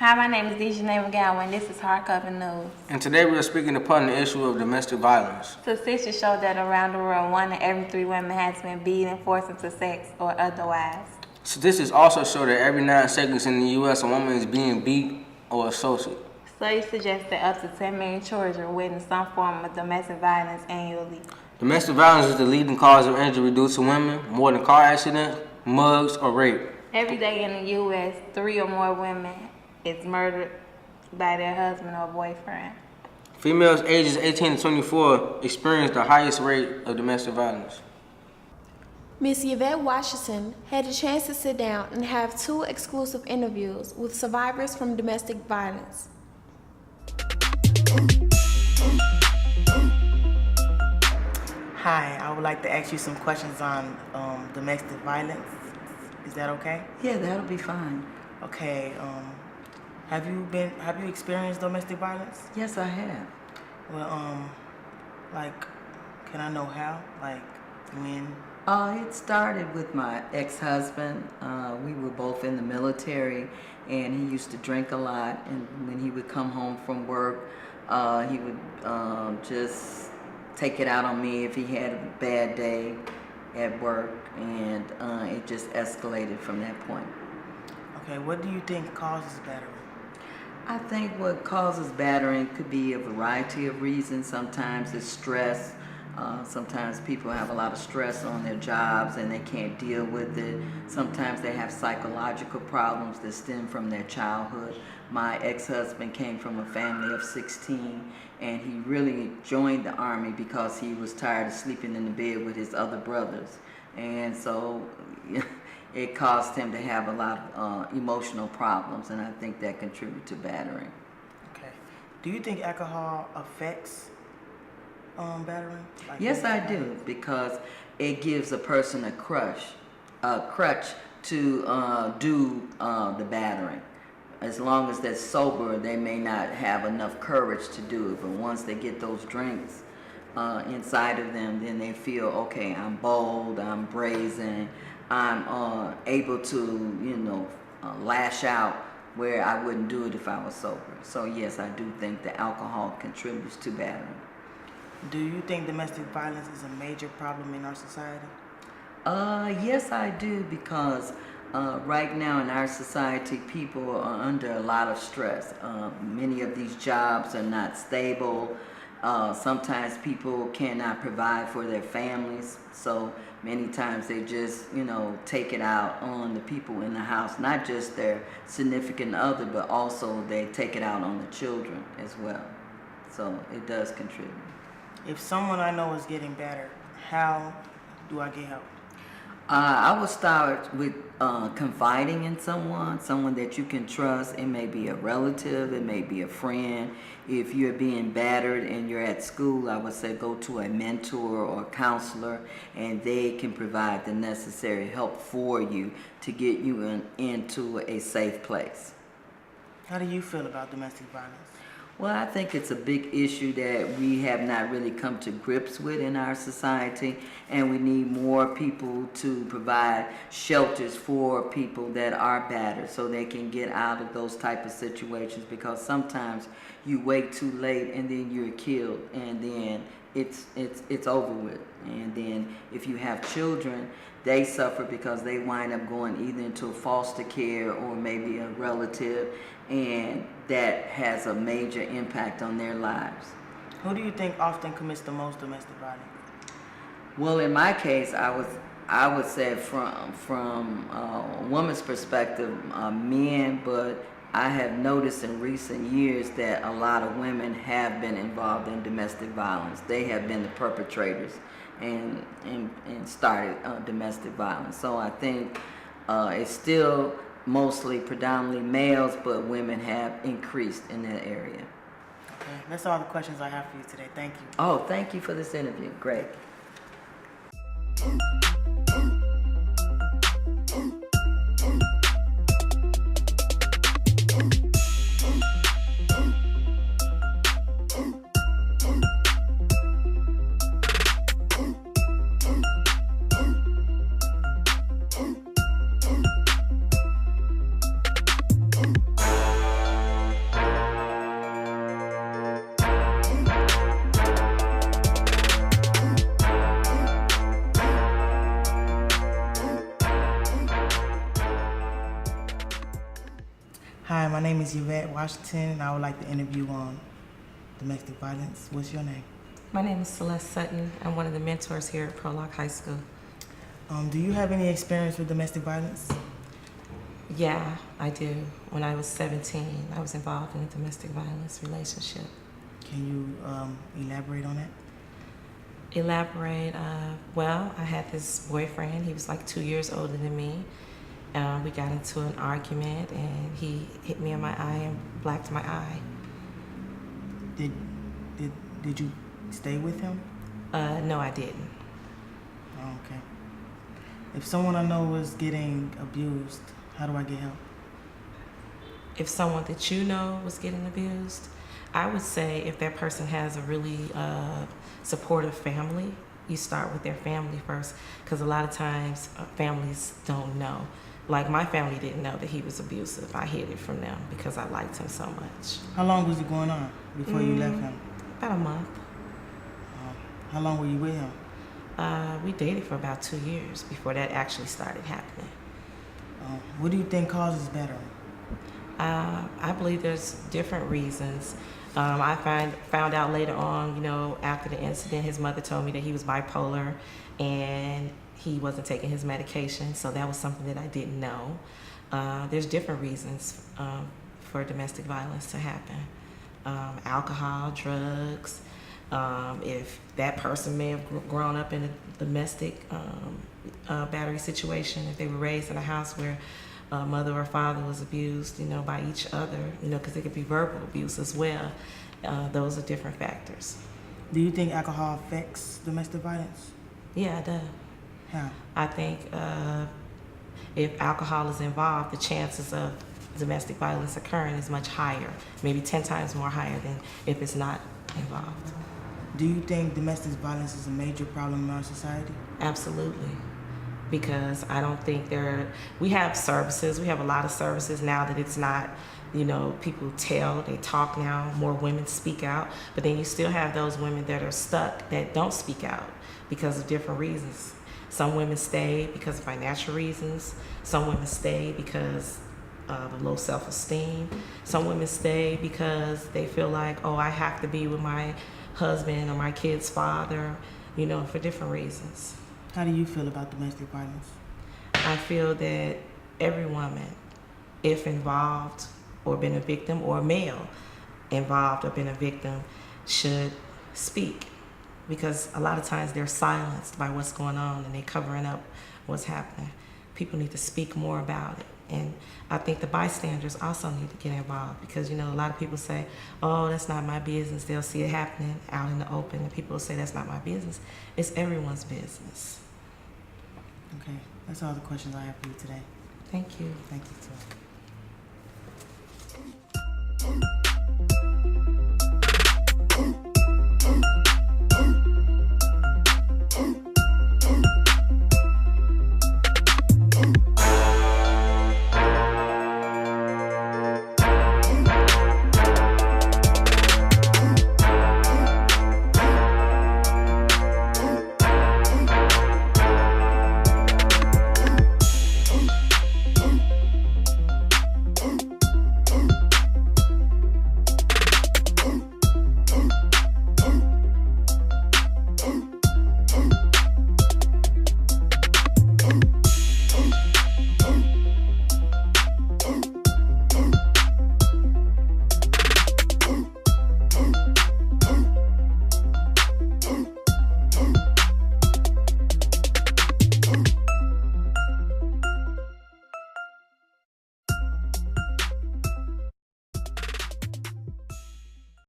Hi, my name is Dejanay McGowan. This is Hardcover News. And today we are speaking upon the issue of domestic violence. Statistics show that around the world, 1 in every 3 women has been beaten, forced into sex, or otherwise. Statistics also show that every 9 seconds in the U.S. a woman is being beat or assaulted. Studies suggest that up to 10 million children witness some form of domestic violence annually. Domestic violence is the leading cause of injury due to women, more than car accidents, mugs, or rape. Every day in the U.S., 3 or more women is murdered by their husband or boyfriend. Females ages 18 to 24 experience the highest rate of domestic violence. Ms. Yvette Washington had a chance to sit down and have 2 exclusive interviews with survivors from domestic violence. Hi, I would like to ask you some questions on domestic violence. Is that okay? Yeah, that'll be fine. Okay. Have you experienced domestic violence? Yes, I have. Well, can I know how? Like, when? It started with my ex-husband. We were both in the military, and he used to drink a lot. And when he would come home from work, he would just take it out on me if he had a bad day at work, and it just escalated from that point. Okay, what do you think causes battering? I think what causes battering could be a variety of reasons. Sometimes it's stress. Sometimes people have a lot of stress on their jobs and they can't deal with it. Sometimes they have psychological problems that stem from their childhood. My ex-husband came from a family of 16, and he really joined the Army because he was tired of sleeping in the bed with his other brothers. And so it caused him to have a lot of emotional problems, and I think that contributed to battering. Okay. Do you think alcohol affects battering? Yes, I do, because it gives a person a crutch to do the battering. As long as they're sober, they may not have enough courage to do it, but once they get those drinks inside of them, then they feel, okay, I'm bold, I'm brazen, I'm able to, lash out where I wouldn't do it if I was sober. So yes, I do think that alcohol contributes to battering. Do you think domestic violence is a major problem in our society? Yes, I do, because right now in our society, people are under a lot of stress. Many of these jobs are not stable. Sometimes people cannot provide for their families, so many times they just, take it out on the people in the house, not just their significant other, but also they take it out on the children as well. So it does contribute. If someone I know is getting battered, how do I get help? I would start with confiding in someone that you can trust. It may be a relative, it may be a friend. If you're being battered and you're at school, I would say go to a mentor or a counselor, and they can provide the necessary help for you to get you into a safe place. How do you feel about domestic violence? Well, I think it's a big issue that we have not really come to grips with in our society, and we need more people to provide shelters for people that are battered so they can get out of those type of situations, because sometimes you wait too late and then you're killed, and then it's over with. And then if you have children, they suffer because they wind up going either into foster care or maybe a relative, and that has a major impact on their lives. Who do you think often commits the most domestic violence? Well, in my case, I would say from a woman's perspective, men, but I have noticed in recent years that a lot of women have been involved in domestic violence. They have been the perpetrators and started domestic violence. So I think it's still mostly predominantly males, but women have increased in that area. Okay, that's all the questions I have for you today. Thank you. Oh, thank you for this interview. Great. Hi, my name is Yvette Washington, and I would like to interview on domestic violence. What's your name? My name is Celeste Sutton. I'm one of the mentors here at Prologue High School. Do you have any experience with domestic violence? Yeah, I do. When I was 17, I was involved in a domestic violence relationship. Can you elaborate on that? Elaborate, well, I had this boyfriend. He was like 2 years older than me. We got into an argument and he hit me in my eye and blacked my eye. Did you stay with him? No, I didn't. Oh, okay. If someone I know is getting abused, how do I get help? If someone that you know was getting abused, I would say if that person has a really supportive family, you start with their family first, because a lot of times families don't know. Like my family didn't know that he was abusive. I hid it from them because I liked him so much. How long was it going on before you left him? About a month. How long were you with him? We dated for about 2 years before that actually started happening. What do you think causes battering? I believe there's different reasons. I found out later on, you know, after the incident, his mother told me that he was bipolar and he wasn't taking his medication, so that was something that I didn't know. There's different reasons for domestic violence to happen. Alcohol, drugs, if that person may have grown up in a domestic battery situation, if they were raised in a house where mother or father was abused, you know, by each other, you know, because it could be verbal abuse as well. Those are different factors. Do you think alcohol affects domestic violence? Yeah, it does. How? I think if alcohol is involved, the chances of domestic violence occurring is much higher, maybe 10 times more higher than if it's not involved. Do you think domestic violence is a major problem in our society? Absolutely. Because I don't think we have services, we have a lot of services now that it's not, you know, people they talk now, more women speak out, but then you still have those women that are stuck that don't speak out because of different reasons. Some women stay because of financial reasons, some women stay because of low self-esteem, some women stay because they feel like, oh, I have to be with my husband or my kid's father, you know, for different reasons. How do you feel about domestic violence? I feel that every woman, if involved or been a victim, or male involved or been a victim, should speak, because a lot of times they're silenced by what's going on and they're covering up what's happening. People need to speak more about it. And I think the bystanders also need to get involved, because, you know, a lot of people say, oh, that's not my business. They'll see it happening out in the open and people will say that's not my business. It's everyone's business. Okay, that's all the questions I have for you today. Thank you. Thank you, too.